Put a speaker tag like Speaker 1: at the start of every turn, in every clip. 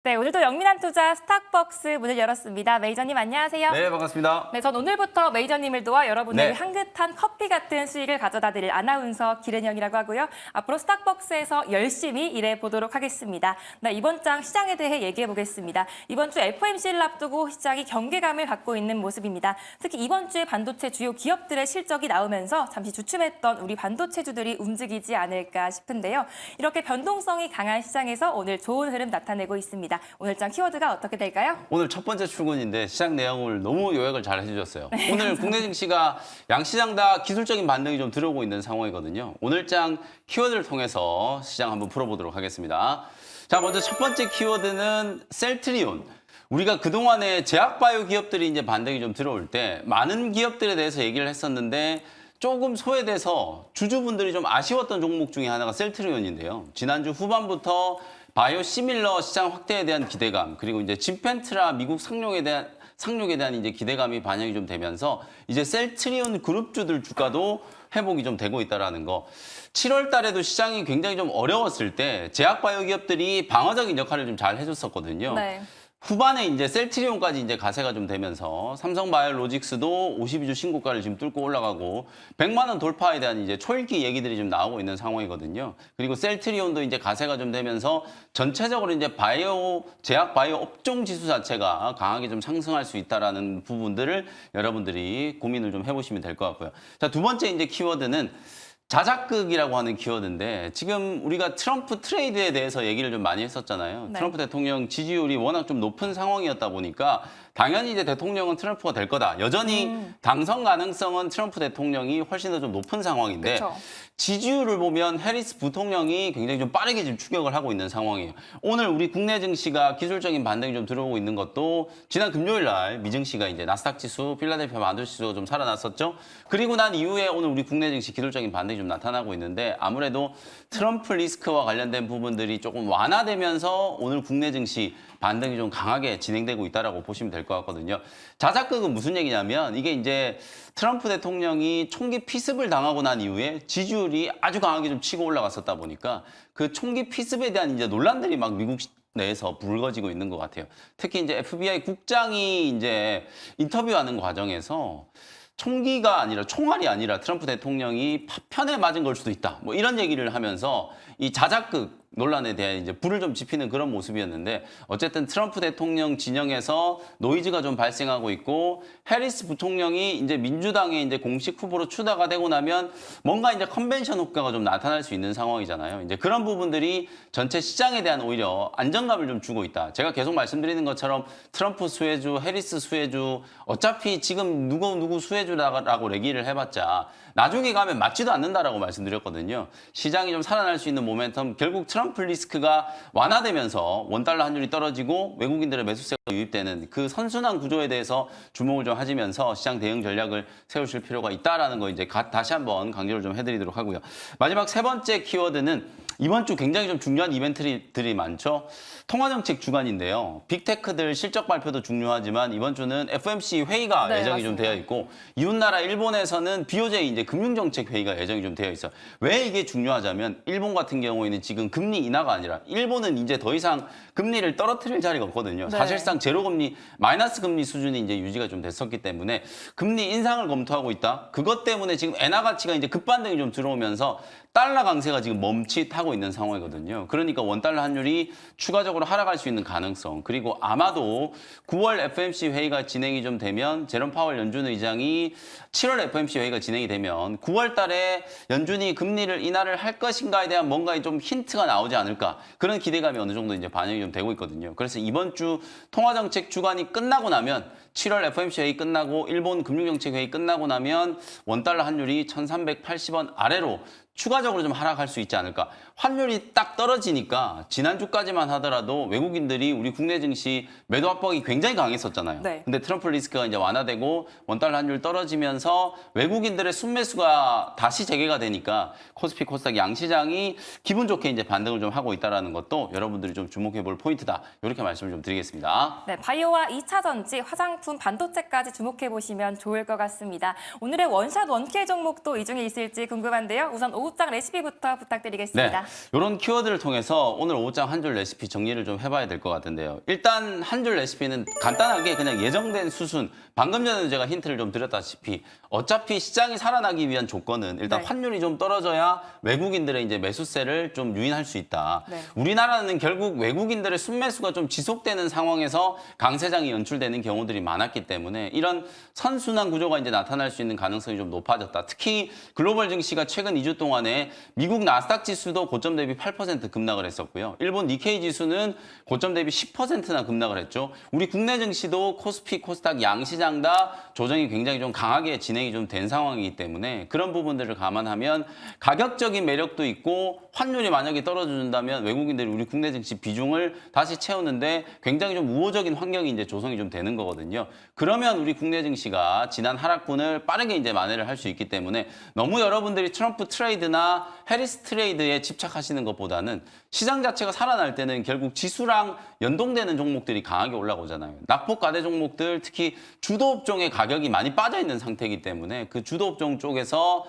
Speaker 1: 네, 오늘도 영민한 투자 스탁벅스 문을 열었습니다. 메이저님 안녕하세요.
Speaker 2: 네, 반갑습니다.
Speaker 1: 네, 전 오늘부터 메이저님을 도와 여러분에게
Speaker 2: 네.
Speaker 1: 향긋한 커피 같은 수익을 가져다 드릴 아나운서 기른영이라고 하고요. 앞으로 스탁벅스에서 열심히 일해 보도록 하겠습니다. 네, 이번 장 시장에 대해 얘기해 보겠습니다. 이번 주 FOMC를 앞두고 시장이 경계감을 갖고 있는 모습입니다. 특히 이번 주에 반도체 주요 기업들의 실적이 나오면서 잠시 주춤했던 우리 반도체주들이 움직이지 않을까 싶은데요. 이렇게 변동성이 강한 시장에서 오늘 좋은 흐름 나타내고 있습니다. 오늘 장 키워드가 어떻게 될까요?
Speaker 2: 오늘 첫 번째 출근인데 시장 내용을 너무 요약을 잘 해주셨어요. 오늘 국내 증시가 양시장 다 기술적인 반등이 좀 들어오고 있는 상황이거든요. 오늘 장 키워드를 통해서 시장 한번 풀어보도록 하겠습니다. 자, 먼저 첫 번째 키워드는 셀트리온. 우리가 그동안에 제약바이오 기업들이 이제 반등이 좀 들어올 때 많은 기업들에 대해서 얘기를 했었는데 조금 소외돼서 주주분들이 좀 아쉬웠던 종목 중에 하나가 셀트리온인데요. 지난주 후반부터 바이오 시밀러 시장 확대에 대한 기대감, 그리고 이제 진펜트라 미국 상용에 대한 이제 기대감이 반영이 좀 되면서 이제 셀트리온 그룹주들 주가도 회복이 좀 되고 있다라는 거. 7월 달에도 시장이 굉장히 좀 어려웠을 때 제약바이오 기업들이 방어적인 역할을 좀 잘 해줬었거든요.
Speaker 1: 네.
Speaker 2: 후반에 이제 셀트리온까지 이제 가세가 좀 되면서 삼성바이오로직스도 52주 신고가를 지금 뚫고 올라가고 100만 원 돌파에 대한 이제 초읽기 얘기들이 좀 나오고 있는 상황이거든요. 그리고 셀트리온도 이제 가세가 좀 되면서 전체적으로 이제 제약 바이오 업종 지수 자체가 강하게 좀 상승할 수 있다라는 부분들을 여러분들이 고민을 좀 해보시면 될 것 같고요. 자, 두 번째 이제 키워드는 자작극이라고 하는 키워드인데 지금 우리가 트럼프 트레이드에 대해서 얘기를 좀 많이 했었잖아요.
Speaker 1: 네.
Speaker 2: 트럼프 대통령 지지율이 워낙 좀 높은 상황이었다 보니까 당연히 이제 대통령은 트럼프가 될 거다. 여전히 당선 가능성은 트럼프 대통령이 훨씬 더 좀 높은 상황인데
Speaker 1: 그쵸.
Speaker 2: 지지율을 보면 해리스 부통령이 굉장히 좀 빠르게 지금 추격을 하고 있는 상황이에요. 오늘 우리 국내 증시가 기술적인 반등이 좀 들어오고 있는 것도 지난 금요일 날 미증시가 이제 나스닥 지수, 필라델피아 반도체 지수가 좀 살아났었죠. 그리고 난 이후에 오늘 우리 국내 증시 기술적인 반등이 좀 나타나고 있는데 아무래도 트럼프 리스크와 관련된 부분들이 조금 완화되면서 오늘 국내 증시 반등이 좀 강하게 진행되고 있다라고 보시면 될 것 같거든요. 자작극은 무슨 얘기냐면 이게 이제 트럼프 대통령이 총기 피습을 당하고 난 이후에 지지율이 아주 강하게 좀 치고 올라갔었다 보니까 그 총기 피습에 대한 이제 논란들이 막 미국 내에서 불거지고 있는 것 같아요. 특히 이제 FBI 국장이 이제 인터뷰하는 과정에서 총알이 아니라 트럼프 대통령이 파편에 맞은 걸 수도 있다. 뭐 이런 얘기를 하면서 이 자작극 논란에 대해 이제 불을 좀 지피는 그런 모습이었는데 어쨌든 트럼프 대통령 진영에서 노이즈가 좀 발생하고 있고 해리스 부통령이 이제 민주당의 이제 공식 후보로 추다가 되고 나면 뭔가 이제 컨벤션 효과가 좀 나타날 수 있는 상황이잖아요. 이제 그런 부분들이 전체 시장에 대한 오히려 안정감을 좀 주고 있다. 제가 계속 말씀드리는 것처럼 트럼프 수혜주, 해리스 수혜주 어차피 지금 누구 수혜주라고 얘기를 해봤자 나중에 가면 맞지도 않는다라고 말씀드렸거든요. 시장이 좀 살아날 수 있는 모멘텀 결국 트럼프 리스크가 완화되면서 원달러 환율이 떨어지고 외국인들의 매수세가 유입되는 그 선순환 구조에 대해서 주목을 좀 하시면서 시장 대응 전략을 세우실 필요가 있다라는 거 이제 다시 한번 강조를 좀 해드리도록 하고요. 마지막 세 번째 키워드는 이번 주 굉장히 좀 중요한 이벤트들이 많죠. 통화정책 주간인데요. 빅테크들 실적 발표도 중요하지만 이번 주는 FOMC 회의가
Speaker 1: 네,
Speaker 2: 예정이 좀
Speaker 1: 맞습니다.
Speaker 2: 되어 있고 이웃나라 일본에서는 BOJ 이제 금융정책 회의가 예정이 좀 되어 있어요. 왜 이게 중요하자면 일본 같은 경우에는 지금 금리 인하가 아니라 일본은 이제 더 이상 금리를 떨어뜨릴 자리가 없거든요.
Speaker 1: 네.
Speaker 2: 사실상 제로금리, 마이너스 금리 수준이 이제 유지가 좀 됐었기 때문에 금리 인상을 검토하고 있다. 그것 때문에 지금 엔화 가치가 이제 급반등이 좀 들어오면서 달러 강세가 지금 멈칫하고 있는 상황이거든요. 그러니까 원달러 환율이 추가적으로 하락할 수 있는 가능성 그리고 아마도 9월 FOMC 회의가 진행이 좀 되면 제롬 파월 연준 의장이 7월 FOMC 회의가 진행이 되면 9월 달에 연준이 금리를 인하를 할 것인가에 대한 뭔가 좀 힌트가 나오지 않을까 그런 기대감이 어느 정도 이제 반영이 좀 되고 있거든요. 그래서 이번 주 통화정책 주간이 끝나고 나면 7월 FOMC 회의 끝나고 일본 금융정책 회의 끝나고 나면 원달러 환율이 1,380원 아래로 추가적으로 좀 하락할 수 있지 않을까. 환율이 딱 떨어지니까 지난주까지만 하더라도 외국인들이 우리 국내 증시 매도 압박이 굉장히 강했었잖아요.
Speaker 1: 네.
Speaker 2: 근데 트럼프 리스크가 이제 완화되고 원달러 환율 떨어지면서 외국인들의 순매수가 다시 재개가 되니까 코스피 코스닥 양시장이 기분 좋게 이제 반등을 좀 하고 있다는 것도 여러분들이 좀 주목해 볼 포인트다. 이렇게 말씀을 좀 드리겠습니다.
Speaker 1: 네, 바이오와 2차 전지, 화장품, 반도체까지 주목해 보시면 좋을 것 같습니다. 오늘의 원샷 원킬 종목도 이 중에 있을지 궁금한데요. 우선 오후 오후장 레시피부터 부탁드리겠습니다.
Speaker 2: 네, 이런 키워드를 통해서 오늘 오후장 한 줄 레시피 정리를 좀 해봐야 될 것 같은데요. 일단 한 줄 레시피는 간단하게 그냥 예정된 수순, 방금 전에도 제가 힌트를 좀 드렸다시피 어차피 시장이 살아나기 위한 조건은 일단
Speaker 1: 네.
Speaker 2: 환율이 좀 떨어져야 외국인들의 이제 매수세를 좀 유인할 수 있다.
Speaker 1: 네.
Speaker 2: 우리나라는 결국 외국인들의 순매수가 좀 지속되는 상황에서 강세장이 연출되는 경우들이 많았기 때문에 이런 선순환 구조가 이제 나타날 수 있는 가능성이 좀 높아졌다. 특히 글로벌 증시가 최근 2주 동안에 미국 나스닥 지수도 고점 대비 8% 급락을 했었고요. 일본 니케이 지수는 고점 대비 10%나 급락을 했죠. 우리 국내 증시도 코스피, 코스닥 양시장 다 조정이 굉장히 좀 강하게 진행이 좀 된 상황이기 때문에 그런 부분들을 감안하면 가격적인 매력도 있고 환율이 만약에 떨어진다면 외국인들이 우리 국내 증시 비중을 다시 채우는데 굉장히 좀 우호적인 환경이 이제 조성이 좀 되는 거거든요. 그러면 우리 국내 증시가 지난 하락분을 빠르게 이제 만회를 할 수 있기 때문에 너무 여러분들이 트럼프 트레이드나 해리스 트레이드에 집착하시는 것보다는 시장 자체가 살아날 때는 결국 지수랑 연동되는 종목들이 강하게 올라오잖아요. 낙폭 과대 종목들, 특히 주도업종의 가격이 많이 빠져 있는 상태이기 때문에 그 주도업종 쪽에서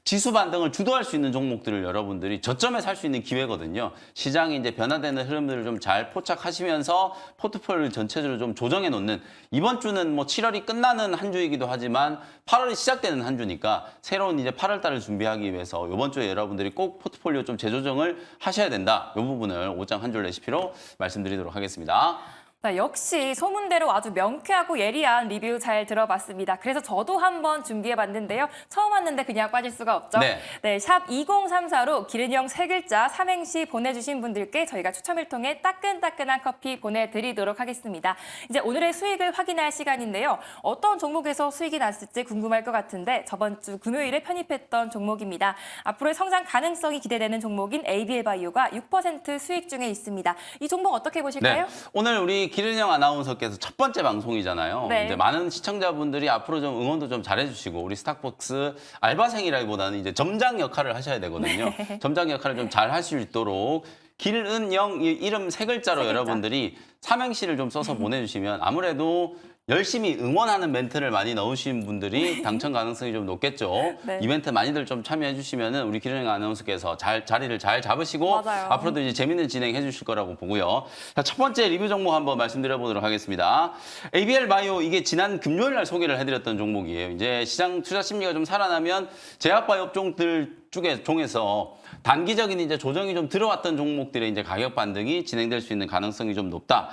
Speaker 2: 지수 반등을 주도할 수 있는 종목들을 여러분들이 저점에 살 수 있는 기회거든요. 시장이 이제 변화되는 흐름들을 좀 잘 포착하시면서 포트폴리오를 전체적으로 좀 조정해 놓는, 이번 주는 뭐 7월이 끝나는 한 주이기도 하지만 8월이 시작되는 한 주니까 새로운 이제 8월 달을 준비하기 위해서 이번 주에 여러분들이 꼭 포트폴리오 좀 재조정을 하셔야 된다. 이 부분을 오장 한 줄 레시피로 말씀드리도록 하겠습니다.
Speaker 1: 네, 역시 소문대로 아주 명쾌하고 예리한 리뷰 잘 들어봤습니다. 그래서 저도 한번 준비해봤는데요. 처음 왔는데 그냥 빠질 수가 없죠.
Speaker 2: 네.
Speaker 1: 샵 2034로 기른형 3글자 삼행시 보내주신 분들께 저희가 추첨을 통해 따끈따끈한 커피 보내드리도록 하겠습니다. 이제 오늘의 수익을 확인할 시간인데요. 어떤 종목에서 수익이 났을지 궁금할 것 같은데 저번 주 금요일에 편입했던 종목입니다. 앞으로의 성장 가능성이 기대되는 종목인 ABL 바이오가 6% 수익 중에 있습니다. 이 종목 어떻게 보실까요?
Speaker 2: 네. 오늘 우리 기른형 아나운서께서 첫 번째 방송이잖아요.
Speaker 1: 네.
Speaker 2: 이제 많은 시청자분들이 앞으로 좀 응원도 좀 잘해주시고 우리 스탁벅스 알바생이라기보다는 이제 점장 역할을 하셔야 되거든요. 점장 역할을 좀 잘 할 수 있도록 기른형 이름 세 글자로 여러분들이 삼행시를 좀 써서 보내주시면 아무래도 열심히 응원하는 멘트를 많이 넣으신 분들이 당첨 가능성이 좀 높겠죠.
Speaker 1: 네.
Speaker 2: 이벤트 많이들 좀 참여해 주시면은 우리 기른형 아나운서께서 자리를 잘 잡으시고
Speaker 1: 맞아요.
Speaker 2: 앞으로도 이제 재밌는 진행해 주실 거라고 보고요. 자, 첫 번째 리뷰 종목 한번 말씀드려 보도록 하겠습니다. ABL 바이오, 이게 지난 금요일 날 소개를 해드렸던 종목이에요. 이제 시장 투자 심리가 좀 살아나면 제약바이오 업종들 종에서 단기적인 이제 조정이 좀 들어왔던 종목들의 이제 가격 반등이 진행될 수 있는 가능성이 좀 높다.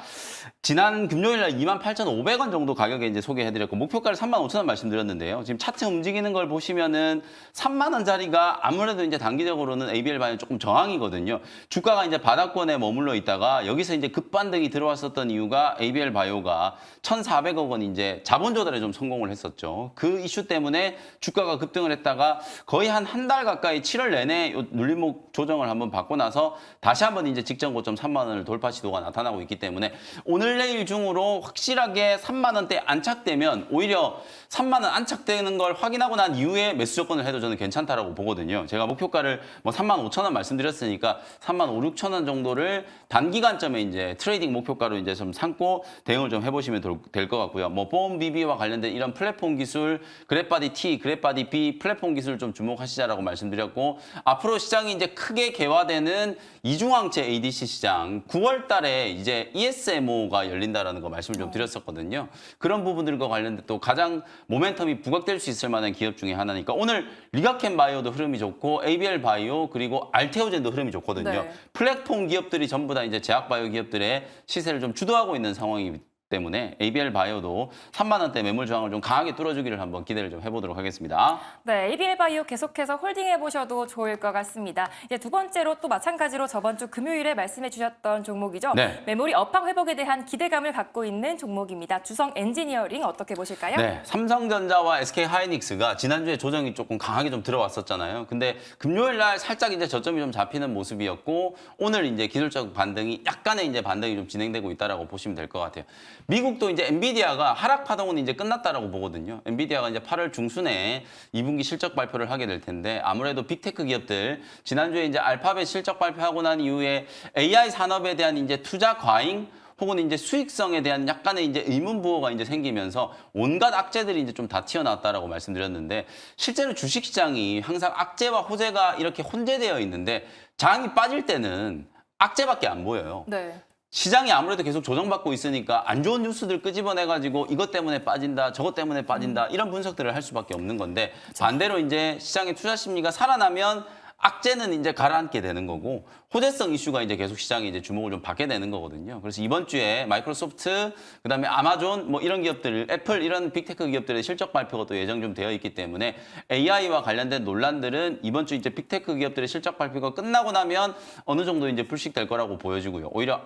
Speaker 2: 지난 금요일 날 28,500원 정도 가격에 이제 소개해드렸고 목표가를 35,000원 말씀드렸는데요. 지금 차트 움직이는 걸 보시면은 3만 원짜리가 아무래도 이제 단기적으로는 ABL 바이오 조금 저항이거든요. 주가가 이제 바닥권에 머물러 있다가 여기서 이제 급반등이 들어왔었던 이유가 ABL 바이오가 1,400억 원 이제 자본 조달에 좀 성공을 했었죠. 그 이슈 때문에 주가가 급등을 했다가 거의 한 달 가까이 7월 내내 눌림목 조정을 한번 받고 나서 다시 한번 이제 직전 고점 3만 원을 돌파 시도가 나타나고 있기 때문에 오늘 내일 중으로 확실하게 3만 원대 안착되면 오히려 3만 원 안착되는 걸 확인하고 난 이후에 매수 조건을 해도 저는 괜찮다라고 보거든요. 제가 목표가를 뭐 3만 5천 원 말씀드렸으니까 3만 5, 6천 원 정도를 단기간점에 이제 트레이딩 목표가로 이제 좀 삼고 대응을 좀 해보시면 될 것 같고요. 뭐 보험 BB와 관련된 이런 플랫폼 기술, 그랩바디 T, 그랩바디 B 플랫폼 기술 좀 주목하시자라고 말씀드렸고 앞으로 시장이 이제 크게 개화되는 이중항체 ADC 시장 9월 달에 이제 ESMO가 열린다라는 거 말씀을 좀 드렸었거든요. 그런 부분들과 관련된 또 가장 모멘텀이 부각될 수 있을 만한 기업 중에 하나니까 오늘 리가켄 바이오도 흐름이 좋고 ABL 바이오 그리고 알테오젠도 흐름이 좋거든요.
Speaker 1: 네.
Speaker 2: 플랫폼 기업들이 전부 다 이제 제약 바이오 기업들의 시세를 좀 주도하고 있는 상황이기 때문에 ABL 바이오도 3만 원대 매물 저항을 좀 강하게 뚫어주기를 한번 기대를 좀 해보도록 하겠습니다.
Speaker 1: 네, ABL 바이오 계속해서 홀딩해 보셔도 좋을 것 같습니다. 이제 두 번째로 또 마찬가지로 저번 주 금요일에 말씀해 주셨던 종목이죠.
Speaker 2: 네.
Speaker 1: 메모리 업황 회복에 대한 기대감을 갖고 있는 종목입니다. 주성 엔지니어링 어떻게 보실까요?
Speaker 2: 네, 삼성전자와 SK 하이닉스가 지난주에 조정이 조금 강하게 좀 들어왔었잖아요. 근데 금요일 날 살짝 이제 저점이 좀 잡히는 모습이었고 오늘 이제 기술적 반등이 약간의 이제 반등이 좀 진행되고 있다라고 보시면 될 것 같아요. 미국도 이제 엔비디아가 하락 파동은 이제 끝났다라고 보거든요. 엔비디아가 이제 8월 중순에 2분기 실적 발표를 하게 될 텐데 아무래도 빅테크 기업들 지난주에 이제 알파벳 실적 발표하고 난 이후에 AI 산업에 대한 이제 투자 과잉 혹은 이제 수익성에 대한 약간의 이제 의문 부호가 이제 생기면서 온갖 악재들이 이제 좀 다 튀어나왔다라고 말씀드렸는데 실제로 주식시장이 항상 악재와 호재가 이렇게 혼재되어 있는데 장이 빠질 때는 악재밖에 안 보여요.
Speaker 1: 네.
Speaker 2: 시장이 아무래도 계속 조정받고 있으니까 안 좋은 뉴스들 끄집어내가지고 이것 때문에 빠진다, 저것 때문에 빠진다 이런 분석들을 할 수밖에 없는 건데 반대로 이제 시장의 투자 심리가 살아나면 악재는 이제 가라앉게 되는 거고 호재성 이슈가 이제 계속 시장이 이제 주목을 좀 받게 되는 거거든요. 그래서 이번 주에 마이크로소프트, 그다음에 아마존 뭐 이런 기업들, 애플 이런 빅테크 기업들의 실적 발표가 또 예정 좀 되어 있기 때문에 AI와 관련된 논란들은 이번 주 이제 빅테크 기업들의 실적 발표가 끝나고 나면 어느 정도 이제 불식될 거라고 보여지고요. 오히려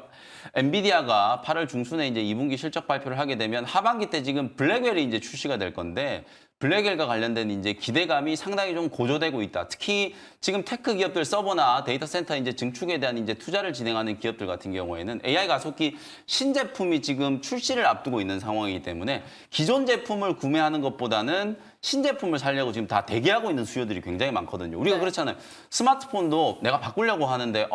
Speaker 2: 엔비디아가 8월 중순에 이제 2분기 실적 발표를 하게 되면 하반기 때 지금 블랙웰이 이제 출시가 될 건데 블랙웰과 관련된 이제 기대감이 상당히 좀 고조되고 있다. 특히 지금 테크 기업들 서버나 데이터 센터 이제 증축에 대한 이제 투자를 진행하는 기업들 같은 경우에는 AI 가속기 신제품이 지금 출시를 앞두고 있는 상황이기 때문에 기존 제품을 구매하는 것보다는 신제품을 살려고 지금 다 대기하고 있는 수요들이 굉장히 많거든요. 우리가
Speaker 1: 네.
Speaker 2: 그렇잖아요. 스마트폰도 내가 바꾸려고 하는데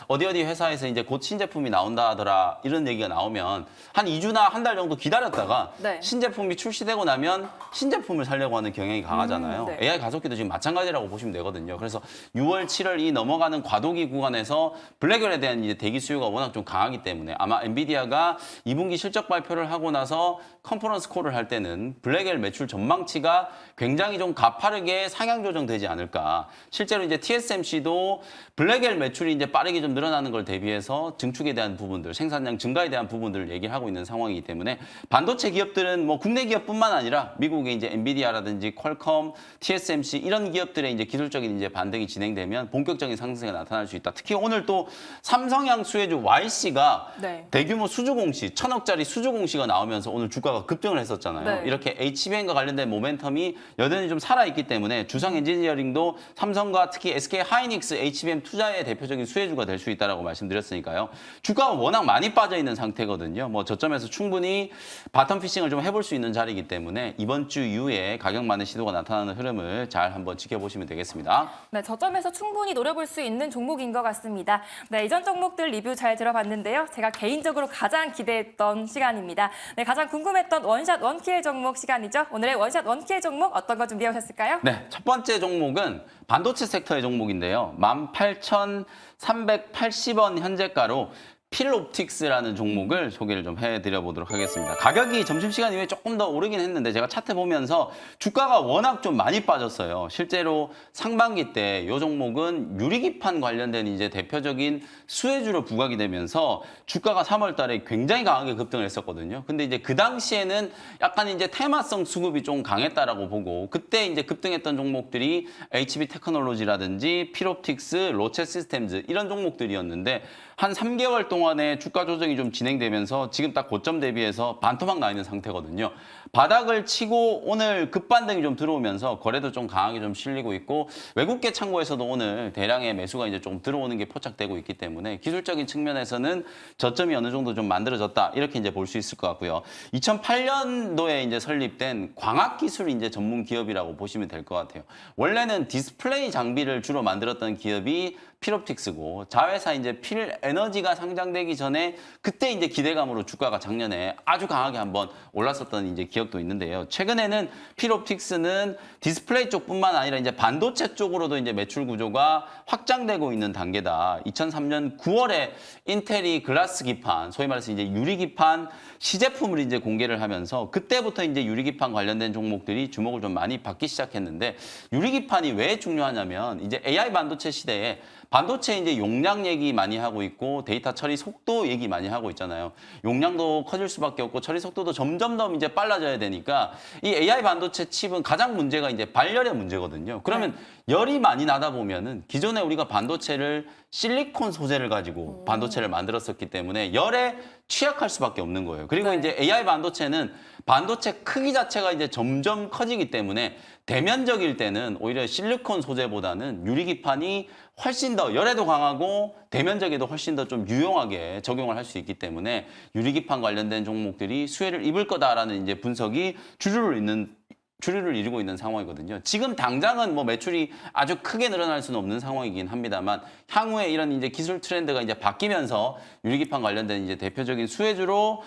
Speaker 2: 어디 회사에서 이제 곧 신제품이 나온다 하더라 이런 얘기가 나오면 한 2주나 한 달 정도 기다렸다가
Speaker 1: 네.
Speaker 2: 신제품이 출시되고 나면 신제품을 살려고 하는 경향이 강하잖아요.
Speaker 1: 네.
Speaker 2: AI 가속기도 지금 마찬가지라고 보시면 되거든요. 그래서 6월, 7월 이 넘어가는 과도기 구간에서 블랙웰에 대한 이제 대기 수요가 워낙 좀 강하기 때문에 아마 엔비디아가 2분기 실적 발표를 하고 나서 컨퍼런스 콜을 할 때는 블랙웰 매출 전망치가 굉장히 좀 가파르게 상향 조정되지 않을까. 실제로 이제 TSMC도 블랙웰 매출이 이제 빠르게 좀 늘어나는 걸 대비해서 증축에 대한 부분들, 생산량 증가에 대한 부분들을 얘기를 하고 있는 상황이기 때문에 반도체 기업들은 뭐 국내 기업뿐만 아니라 미국의 이제 엔비디아라든지 퀄컴, TSMC 이런 기업들의 이제 기술적인 이제 반등이 진행되면 본격적인 상승세가 나타날 수 있다. 특히 오늘 또 삼성양 수혜주 YC가
Speaker 1: 네.
Speaker 2: 대규모 수주 공시, 1,000억짜리 수주 공시가 나오면서 오늘 주가가 급등을 했었잖아요.
Speaker 1: 네.
Speaker 2: 이렇게 HBM과 관련된 모멘텀이 여전히 좀 살아있기 때문에 주성 엔지니어링도 삼성과 특히 SK 하이닉스 HBM 투자의 대표적인 수혜주가 될 수 있다라고 말씀드렸으니까요. 주가가 워낙 많이 빠져 있는 상태거든요. 뭐 저점에서 충분히 바텀 피싱을 좀 해볼 수 있는 자리이기 때문에 이번 주 이후에 가격 많은 시도가 나타나는 흐름을 잘 한번 지켜보시면 되겠습니다.
Speaker 1: 네, 저점에서 충분히 노려볼 수 있는 종목인 것 같습니다. 네, 이전 종목들 리뷰 잘 들어봤는데요. 제가 개인적으로 가장 기대했던 시간입니다. 네, 가장 궁금했던 원샷 원킬 종목 시간이죠. 오늘의 원샷 원킬 종목 어떤 거 준비해 오셨을까요?
Speaker 2: 네, 첫 번째 종목은 반도체 섹터의 종목인데요. 18,380원 현재가로 필옵틱스라는 종목을 소개를 좀 해드려 보도록 하겠습니다. 가격이 점심시간 이후에 조금 더 오르긴 했는데 제가 차트 보면서 주가가 워낙 좀 많이 빠졌어요. 실제로 상반기 때 이 종목은 유리기판 관련된 이제 대표적인 수혜주로 부각이 되면서 주가가 3월 달에 굉장히 강하게 급등을 했었거든요. 근데 이제 그 당시에는 약간 이제 테마성 수급이 좀 강했다라고 보고 그때 이제 급등했던 종목들이 HB 테크놀로지라든지 필옵틱스, 로체 시스템즈 이런 종목들이었는데 한 3개월 동안에 주가 조정이 좀 진행되면서 지금 딱 고점 대비해서 반토막 나 있는 상태거든요. 바닥을 치고 오늘 급반등이 좀 들어오면서 거래도 좀 강하게 좀 실리고 있고 외국계 창고에서도 오늘 대량의 매수가 이제 좀 들어오는 게 포착되고 있기 때문에 기술적인 측면에서는 저점이 어느 정도 좀 만들어졌다 이렇게 이제 볼 수 있을 것 같고요. 2008년도에 이제 설립된 광학 기술 이제 전문 기업이라고 보시면 될 것 같아요. 원래는 디스플레이 장비를 주로 만들었던 기업이 필옵틱스고 자회사 이제 필에너지가 상장되기 전에 그때 이제 기대감으로 주가가 작년에 아주 강하게 한번 올랐었던 이제 기억도 있는데요. 최근에는 필옵틱스는 디스플레이 쪽뿐만 아니라 이제 반도체 쪽으로도 이제 매출 구조가 확장되고 있는 단계다. 2003년 9월에 인텔이 글라스 기판, 소위 말해서 이제 유리 기판 시제품을 이제 공개를 하면서 그때부터 이제 유리 기판 관련된 종목들이 주목을 좀 많이 받기 시작했는데 유리 기판이 왜 중요하냐면 이제 AI 반도체 시대에 반도체 이제 용량 얘기 많이 하고 있고 데이터 처리 속도 얘기 많이 하고 있잖아요. 용량도 커질 수밖에 없고 처리 속도도 점점 더 이제 빨라져야 되니까 이 AI 반도체 칩은 가장 문제가 이제 발열의 문제거든요. 그러면 열이 많이 나다 보면은 기존에 우리가 반도체를 실리콘 소재를 가지고 반도체를 만들었었기 때문에 열에 취약할 수밖에 없는 거예요. 그리고 이제 AI 반도체는 반도체 크기 자체가 이제 점점 커지기 때문에 대면적일 때는 오히려 실리콘 소재보다는 유리기판이 훨씬 더 열에도 강하고 대면적에도 훨씬 더 좀 유용하게 적용을 할 수 있기 때문에 유리기판 관련된 종목들이 수혜를 입을 거다라는 이제 분석이 주류를 잇는 주류를 이루고 있는 상황이거든요. 지금 당장은 뭐 매출이 아주 크게 늘어날 수는 없는 상황이긴 합니다만 향후에 이런 이제 기술 트렌드가 이제 바뀌면서 유리기판 관련된 이제 대표적인 수혜주로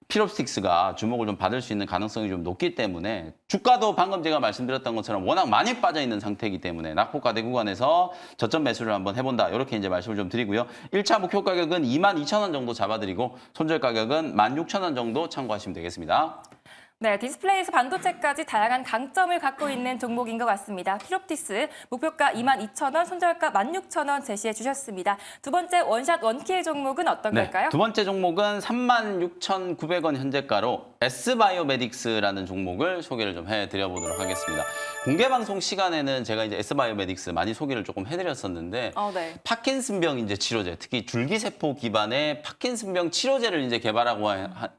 Speaker 2: 필롭스틱스가 주목을 좀 받을 수 있는 가능성이 좀 높기 때문에 주가도 방금 제가 말씀드렸던 것처럼 워낙 많이 빠져 있는 상태이기 때문에 낙폭과대 구간에서 저점 매수를 한번 해본다. 이렇게 이제 말씀을 좀 드리고요. 1차 목표 가격은 22,000원 정도 잡아드리고 손절 가격은 16,000원 정도 참고하시면 되겠습니다.
Speaker 1: 네, 디스플레이에서 반도체까지 다양한 강점을 갖고 있는 종목인 것 같습니다. 필옵티스 목표가 22,000원, 손절가 16,000원 제시해 주셨습니다. 두 번째 원샷 원킬 종목은 어떤 걸까요?
Speaker 2: 두 번째 종목은 36,900원 현재가로 S바이오메딕스라는 종목을 소개를 좀 해드려보도록 하겠습니다. 공개 방송 시간에는 제가 이제 S바이오메딕스 많이 소개를 조금 해드렸었는데
Speaker 1: 네.
Speaker 2: 파킨슨병 이제 치료제, 특히 줄기세포 기반의 파킨슨병 치료제를 이제 개발하고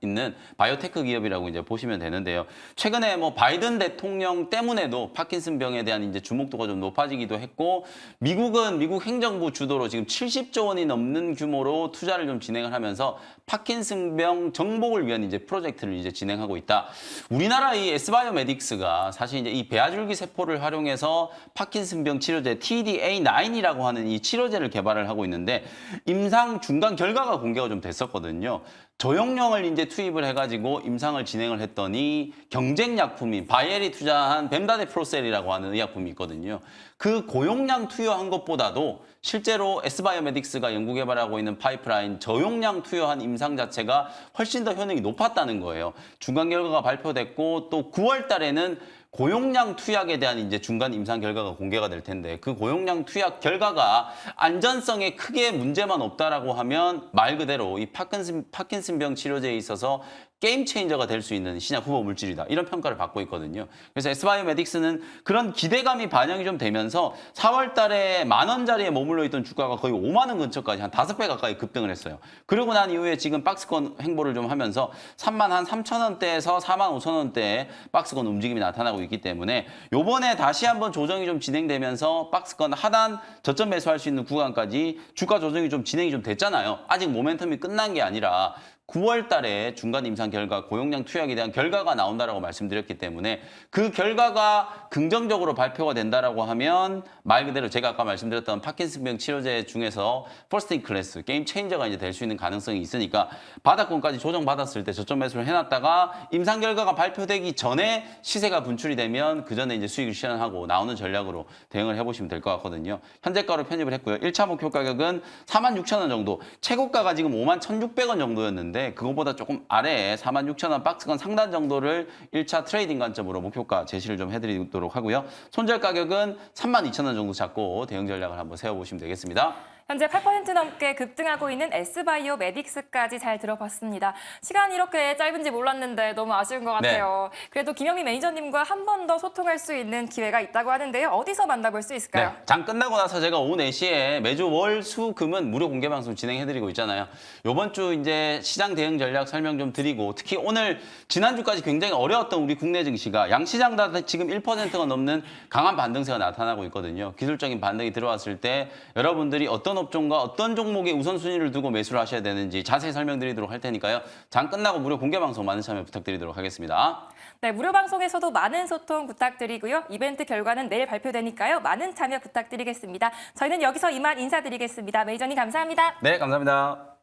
Speaker 2: 있는 바이오테크 기업이라고 이제 보시면 되는데요. 최근에 뭐 바이든 대통령 때문에도 파킨슨병에 대한 이제 주목도가 좀 높아지기도 했고, 미국은 미국 행정부 주도로 지금 70조 원이 넘는 규모로 투자를 좀 진행을 하면서 파킨슨병 정복을 위한 이제 프로젝트를 이제 진행하고 있다. 우리나라 이 S바이오메딕스가 사실 이제 이 배아줄기 세포를 활용해서 파킨슨병 치료제 TDA9이라고 하는 이 치료제를 개발을 하고 있는데 임상 중간 결과가 공개가 좀 됐었거든요. 저용량을 이제 투입을 해가지고 임상을 진행을 했더니 경쟁 약품인 바이엘이 투자한 벤다데프로셀이라고 하는 의약품이 있거든요. 그 고용량 투여한 것보다도 실제로 S바이오메딕스가 연구개발하고 있는 파이프라인 저용량 투여한 임상 자체가 훨씬 더 효능이 높았다는 거예요. 중간 결과가 발표됐고 또 9월 달에는 고용량 투약에 대한 이제 중간 임상 결과가 공개가 될 텐데 그 고용량 투약 결과가 안전성에 크게 문제만 없다라고 하면 말 그대로 이 파킨슨병 치료제에 있어서 게임 체인저가 될 수 있는 신약 후보 물질이다. 이런 평가를 받고 있거든요. 그래서 S바이오메딕스는 그런 기대감이 반영이 좀 되면서 4월 달에 10,000원짜리에 머물러 있던 주가가 거의 5만 원 근처까지 한 5배 가까이 급등을 했어요. 그러고 난 이후에 지금 박스권 행보를 좀 하면서 33,000원대에서 45,000원대에 박스권 움직임이 나타나고 있기 때문에 요번에 다시 한번 조정이 좀 진행되면서 박스권 하단 저점 매수할 수 있는 구간까지 주가 조정이 좀 진행이 좀 됐잖아요. 아직 모멘텀이 끝난 게 아니라 9월 달에 중간 임상 결과, 고용량 투약에 대한 결과가 나온다라고 말씀드렸기 때문에 그 결과가 긍정적으로 발표가 된다라고 하면 말 그대로 제가 아까 말씀드렸던 파킨슨병 치료제 중에서 퍼스트 인 클래스, 게임 체인저가 이제 될 수 있는 가능성이 있으니까 바닥권까지 조정받았을 때 저점 매수를 해놨다가 임상 결과가 발표되기 전에 시세가 분출이 되면 그 전에 이제 수익을 실현하고 나오는 전략으로 대응을 해보시면 될 것 같거든요. 현재가로 편입을 했고요. 1차 목표 가격은 46,000원 정도, 최고가가 지금 51,600원 정도였는데 그것보다 조금 아래에 46,000원 박스권 상단 정도를 1차 트레이딩 관점으로 목표가 제시를 좀 해드리도록 하고요. 손절 가격은 32,000원 정도 잡고 대응 전략을 한번 세워보시면 되겠습니다.
Speaker 1: 현재 8% 넘게 급등하고 있는 S바이오메딕스까지 잘 들어봤습니다. 시간이 이렇게 짧은지 몰랐는데 너무 아쉬운 것 같아요. 그래도 김영미 매니저님과 한 번 더 소통할 수 있는 기회가 있다고 하는데요. 어디서 만나볼 수 있을까요?
Speaker 2: 장 끝나고 나서 제가 오후 4시에 매주 월, 수, 금은 무료 공개 방송 진행해드리고 있잖아요. 이번 주 이제 시장 대응 전략 설명 좀 드리고 특히 오늘 지난주까지 굉장히 어려웠던 우리 국내 증시가 양시장 다 지금 1%가 넘는 강한 반등세가 나타나고 있거든요. 기술적인 반등이 들어왔을 때 여러분들이 어떤 업종과 어떤 종목에 우선순위를 두고 매수를 하셔야 되는지 자세히 설명드리도록 할 테니까요. 장 끝나고 무료 공개 방송 많은 참여 부탁드리도록 하겠습니다.
Speaker 1: 네, 무료 방송에서도 많은 소통 부탁드리고요. 이벤트 결과는 내일 발표되니까요. 많은 참여 부탁드리겠습니다. 저희는 여기서 이만 인사드리겠습니다. 매니저님 감사합니다.
Speaker 2: 네, 감사합니다.